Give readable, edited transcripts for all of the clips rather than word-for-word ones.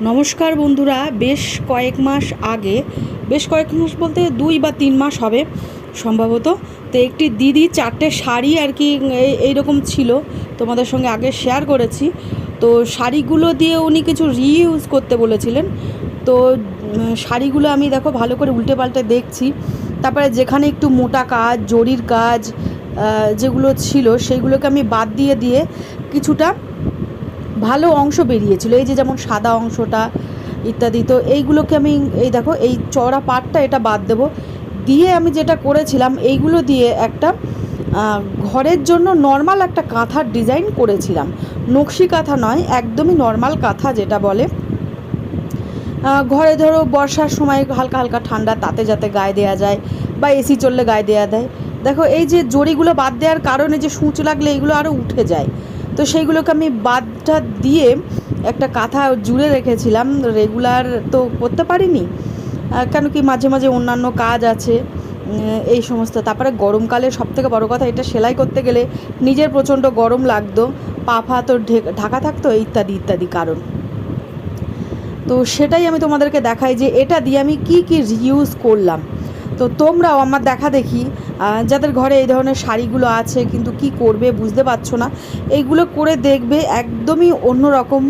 নমস্কার বন্ধুরা, বেশ কয়েক মাস আগে, বেশ কয়েক মাস বলতে 2 বা 3 মাস হবে সম্ভবত। তো একটি দিদি 4টে শাড়ি আর কি এইরকম ছিল, তোমাদের সঙ্গে আগে শেয়ার করেছি। তো শাড়িগুলো দিয়ে উনি কিছু রিইউজ করতে বলেছিলেন। তো শাড়িগুলো আমি দেখো ভালো করে উল্টে পাল্টে দেখছি, তারপরে যেখানে একটু মোটা কাজ, জরির কাজ যেগুলো ছিল সেইগুলোকে আমি বাদ দিয়ে দিয়ে কিছুটা ভালো অংশ বেরিয়েছিল, এই যে যেমন সাদা অংশটা ইত্যাদি। তো এইগুলোকে আমি এই দেখো এই চওড়া পাটটা এটা বাদ দেব, দিয়ে আমি যেটা করেছিলাম এইগুলো দিয়ে একটা ঘরের জন্য নর্মাল একটা কাঁথার ডিজাইন করেছিলাম। নকশি কাঁথা নয়, একদমই নর্মাল কাঁথা যেটা বলে। ঘরে ধরো বর্ষার সময় হালকা হালকা ঠান্ডা, তাতে যাতে গায়ে দেওয়া যায় বা এসি চললে গায়ে দেওয়া দেয়। দেখো এই যে জরিগুলো বাদ দেওয়ার কারণে যে সূচ লাগলে এগুলো আরও উঠে যায়, তো সেইগুলোকে আমি বাদটা দিয়ে একটা কাঁথা জুড়ে রেখেছিলাম। রেগুলার তো করতে পারিনি, কেন কি মাঝে মাঝে অন্যান্য কাজ আছে এই সমস্ত। তারপরে গরমকালে সবথেকে বড় কথা, এটা সেলাই করতে গেলে নিজের প্রচণ্ড গরম লাগতো, পা ফা তো ঢাকা থাকতো, ইত্যাদি ইত্যাদি কারণ। তো সেটাই আমি তোমাদেরকে দেখাই যে এটা দিয়ে আমি কি কি রিউজ করলাম। তো তোমরাও আমার দেখা দেখি যাদের ঘরে এই ধরনের শাড়িগুলো আছে কিন্তু কি করবে বুঝতে পারছো না, এইগুলো করে দেখবে, একদমই অন্যরকম,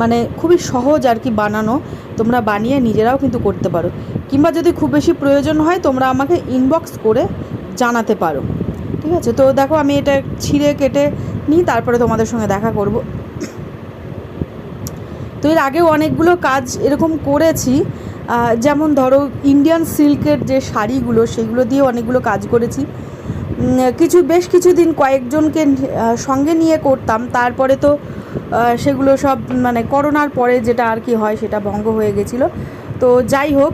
মানে খুবই সহজ আর কি বানানো। তোমরা বানিয়ে নিজেরাও কিন্তু করতে পারো, কিংবা যদি খুব বেশি প্রয়োজন হয় তোমরা আমাকে ইনবক্স করে জানাতে পারো, ঠিক আছে? তো দেখো আমি এটা ছিঁড়ে কেটে নিই, তারপরে তোমাদের সঙ্গে দেখা করব। তো এর আগেও অনেকগুলো কাজ এরকম করেছি, যেমন ধরো ইন্ডিয়ান সিল্কের যে শাড়িগুলো সেগুলো দিয়ে অনেকগুলো কাজ করেছি। বেশ কিছুদিন কয়েকজনকে সঙ্গে নিয়ে করতাম, তারপরে তো সেগুলো সব মানে করোনার পরে যেটা আর কি হয় সেটা ভঙ্গ হয়ে গেছিলো। তো যাই হোক,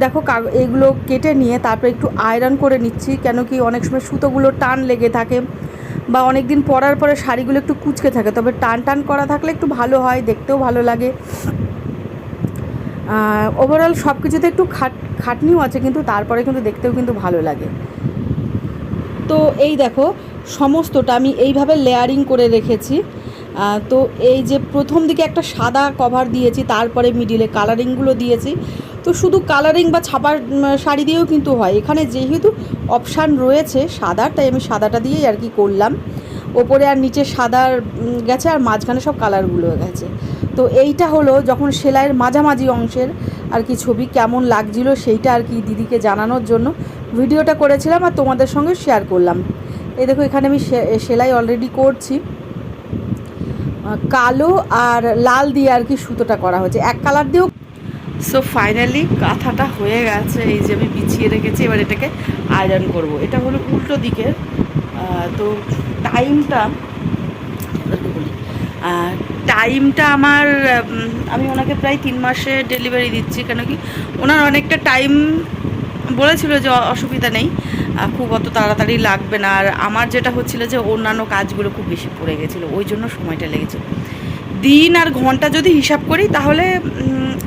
দেখো এগুলো কেটে নিয়ে তারপরে একটু আয়রন করে নিচ্ছি, কেন কি অনেক সময় সুতোগুলো টান লেগে থাকে বা অনেক দিন পরার পরে শাড়িগুলো একটু কুঁচকে থাকে, তবে টান টান করা থাকলে একটু ভালো হয়, দেখতেও ভালো লাগে। ওভারঅল সব কিছুতে একটু খাটনিও আছে, কিন্তু তারপরে কিন্তু দেখতেও কিন্তু ভালো লাগে। তো এই দেখো সমস্তটা আমি এইভাবে লেয়ারিং করে রেখেছি। তো এই যে প্রথম দিকে একটা সাদা কভার দিয়েছি, তারপরে মিডিলে কালারিংগুলো দিয়েছি। তো শুধু কালারিং বা ছাপার শাড়ি দিয়েও কিন্তু হয়, এখানে যেহেতু অপশান রয়েছে সাদার, তাই আমি সাদাটা দিয়েই আর কি করলাম। ওপরে আর নিচে সাদার গেছে, আর মাঝখানে সব কালারগুলো গেছে। তো এইটা হলো যখন সেলাইয়ের মাঝামাঝি অংশের আর কি ছবি, কেমন লাগছিলো সেইটা আর কি দিদিকে জানানোর জন্য ভিডিওটা করেছিলাম আর তোমাদের সঙ্গে শেয়ার করলাম। এই দেখো এখানে আমি সেলাই অলরেডি করছি, কালো আর লাল দিয়ে আর কি সুতোটা করা হয়েছে, এক কালার দিয়েও। সো ফাইনালি কাঁথাটা হয়ে গেছে, এই যে আমি বিছিয়ে রেখেছি, এবার এটাকে আয়রন করব। এটা হলো উল্টো দিকের। তো টাইমটা বলি, টাইমটা আমার, আমি ওনাকে প্রায় 3 মাসে ডেলিভারি দিচ্ছি, কেন কি ওনার অনেকটা টাইম বলেছিল যে অসুবিধা নেই, খুব অত তাড়াতাড়ি লাগবে না। আর আমার যেটা হচ্ছিলো যে অন্যান্য কাজগুলো খুব বেশি পড়ে গেছিলো, ওই জন্য সময়টা লেগেছে। দিন আর ঘন্টা যদি হিসাব করি তাহলে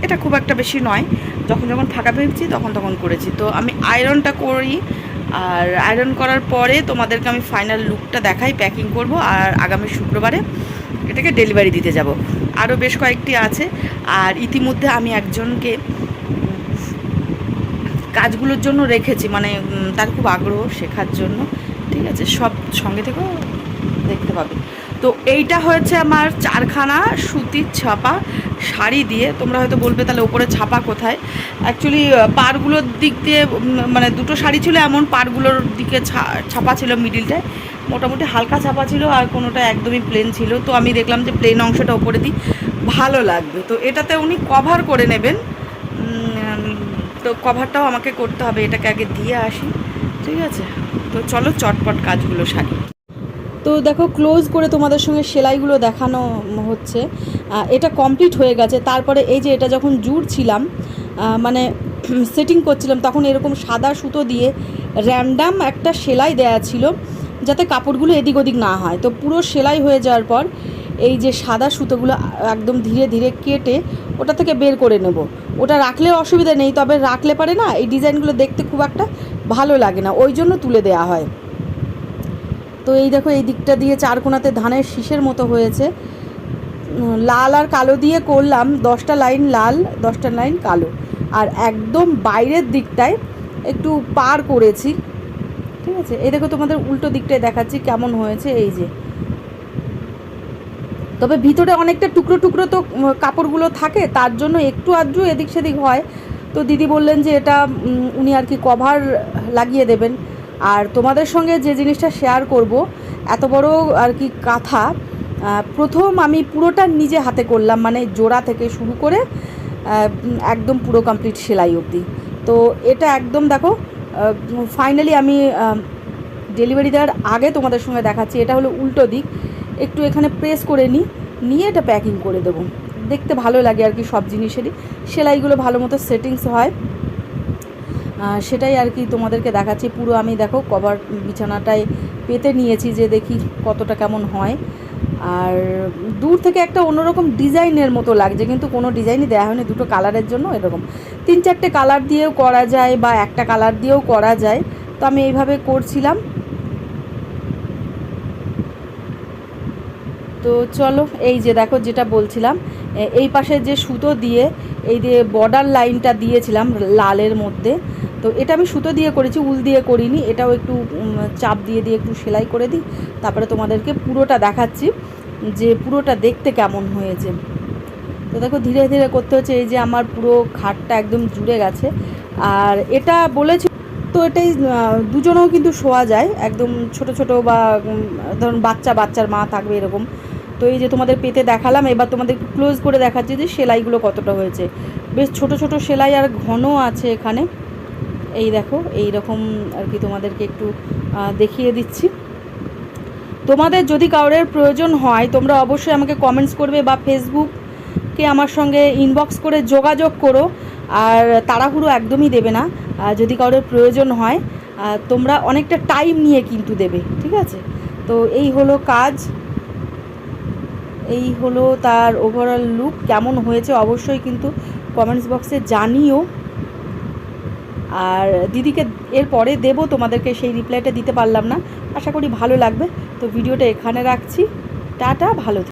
এটা খুব একটা বেশি নয়, যখন যখন ফাঁকা পেয়েছি তখন তখন করেছি। তো আমি আয়রনটা করি, আর আয়রন করার পরে তোমাদেরকে আমি ফাইনাল লুকটা দেখাই, প্যাকিং করব, আর আগামী শুক্রবারে এটাকে ডেলিভারি দিতে যাব। আরও বেশ কয়েকটি আছে, আর ইতিমধ্যে আমি একজনকে কাজগুলোর জন্য রেখেছি, মানে তার খুব আগ্রহ শেখার জন্য, ঠিক আছে? সব সঙ্গে থেকেও দেখতে পাবে। তো এইটা হয়েছে আমার 4খানা সুতির ছাপা শাড়ি দিয়ে। তোমরা হয়তো বলবে তাহলে ওপরে ছাপা কোথায়? অ্যাকচুয়ালি পাড়গুলোর দিক দিয়ে, মানে দুটো শাড়ি ছিল এমন, পাড়গুলোর দিকে ছাপা ছিল, মিডিলটায় মোটামুটি হালকা ছাপা ছিল, আর কোনোটা একদমই প্লেন ছিল। তো আমি দেখলাম যে প্লেন অংশটা ওপরে দিই, ভালো লাগবে। তো এটাতে উনি কভার করে নেবেন, তো কভারটাও আমাকে করতে হবে, এটাকে আগে দিয়ে আসি, ঠিক আছে? তো চলো চটপট কাজগুলো সারি। তো দেখো ক্লোজ করে তোমাদের সঙ্গে সেলাইগুলো দেখানো হচ্ছে, এটা কমপ্লিট হয়ে গেছে। তারপরে এই যে এটা যখন জুড়ছিলাম, মানে সেটিং করছিলাম, তখন এরকম সাদা সুতো দিয়ে র্যান্ডাম একটা সেলাই দেয়া ছিল, যাতে কাপড়গুলো এদিক ওদিক না হয়। তো পুরো সেলাই হয়ে যাওয়ার পর এই যে সাদা সুতোগুলো একদম ধীরে ধীরে কেটে ওটা থেকে বের করে নেব। ওটা রাখলেও অসুবিধা নেই, তবে রাখলে পারে না এই ডিজাইনগুলো দেখতে খুব একটা ভালো লাগে না, ওই জন্য তুলে দেওয়া হয়। তো এই দেখো এই দিকটা দিয়ে 4 কোণাতে ধানের শীষের মতো হয়েছে, লাল আর কালো দিয়ে করলাম, 10টা লাইন লাল 10টা লাইন কালো, আর একদম বাইরের দিকটায় একটু পার করেছি, ঠিক আছে। এই দেখো তোমাদের উল্টো দিকটায় দেখাচ্ছি কেমন হয়েছে, এই যে। তবে ভিতরে অনেকটা টুকরো টুকরো তো কাপড়গুলো থাকে, তার জন্য একটু আধটু এদিক সেদিক হয়। তো দিদি বললেন যে এটা উনি আর কি কভার লাগিয়ে দেবেন। আর তোমাদের সঙ্গে যে জিনিসটা শেয়ার করব, এত বড় আর কি কাঁথা প্রথম আমি পুরোটা নিজে হাতে করলাম, মানে জোড়া থেকে শুরু করে একদম পুরো কমপ্লিট সেলাই অবধি। তো এটা একদম দেখো ফাইনালি আমি ডেলিভারি দেওয়ার আগে তোমাদের সঙ্গে দেখাচ্ছি। এটা হলো উল্টো দিক, একটু এখানে প্রেস করে নিয়ে এটা প্যাকিং করে দেবো। দেখতে ভালো লাগে আর কি, সব জিনিসেরই সেলাইগুলো ভালো মতো সেটিংস হয়, সেটাই আর কি তোমাদেরকে দেখাচ্ছি। পুরো আমি দেখো কভার বিছানাটায় পেতে নিয়েছি, যে দেখি কতটা কেমন হয়। আর দূর থেকে একটা অন্যরকম ডিজাইনের মতো লাগছে, কিন্তু কোনো ডিজাইনই দেওয়া হয়নি, দুটো কালারের জন্য এরকম 3-4টে কালার দিয়েও করা যায় বা একটা কালার দিয়েও করা যায়। তো আমি এইভাবে করছিলাম। তো চলো, এই যে দেখো যেটা বলছিলাম, এই পাশে যে সুতো দিয়ে এই যে বর্ডার লাইনটা দিয়েছিলাম লালের মধ্যে, তো এটা আমি সুতো দিয়ে করেছি, উল দিয়ে করিনি। এটাও একটু চাপ দিয়ে একটু সেলাই করে দিই, তারপরে তোমাদেরকে পুরোটা দেখাচ্ছি যে পুরোটা দেখতে কেমন হয়েছে। তো দেখো ধীরে ধীরে করতে হচ্ছে, এই যে আমার পুরো খাটটা একদম জুড়ে গেছে। আর এটা বলেছি তো এটাই দুজনেও কিন্তু শোয়া যায়, একদম ছোট ছোট বা ধরুন বাচ্চার মা থাকবে এরকম। তো এই যে তোমাদের পেতে দেখালাম, এবার তোমাদের একটু ক্লোজ করে দেখাচ্ছি যে সেলাইগুলো কতটা হয়েছে। বেশ ছোট ছোট সেলাই আর ঘন আছে এখানে, এই দেখো এই রকম আর কি তোমাদেরকে একটু দেখিয়ে দিচ্ছি। তোমাদের যদি কারোর প্রয়োজন হয় তোমরা অবশ্যই আমাকে কমেন্টস করবে বা ফেসবুকে আমার সঙ্গে ইনবক্স করে যোগাযোগ করো। আর তাড়াহুড়ো একদমই দেবে না, যদি কারোর প্রয়োজন হয় তোমরা অনেকটা টাইম নিয়ে কিন্তু দেবে, ঠিক আছে। তো এই হলো কাজ, এই হলো তার ওভারঅল লুক। কেমন হয়েছে অবশ্যই কিন্তু কমেন্টস বক্সে জানিও। আর দিদিকে এরপরে দেবো, তোমাদেরকে সেই রিপ্লাইটা দিতে পারলাম না, আশা করি ভালো লাগবে। তো ভিডিওটা এখানে রাখছি, টাটা, ভালো।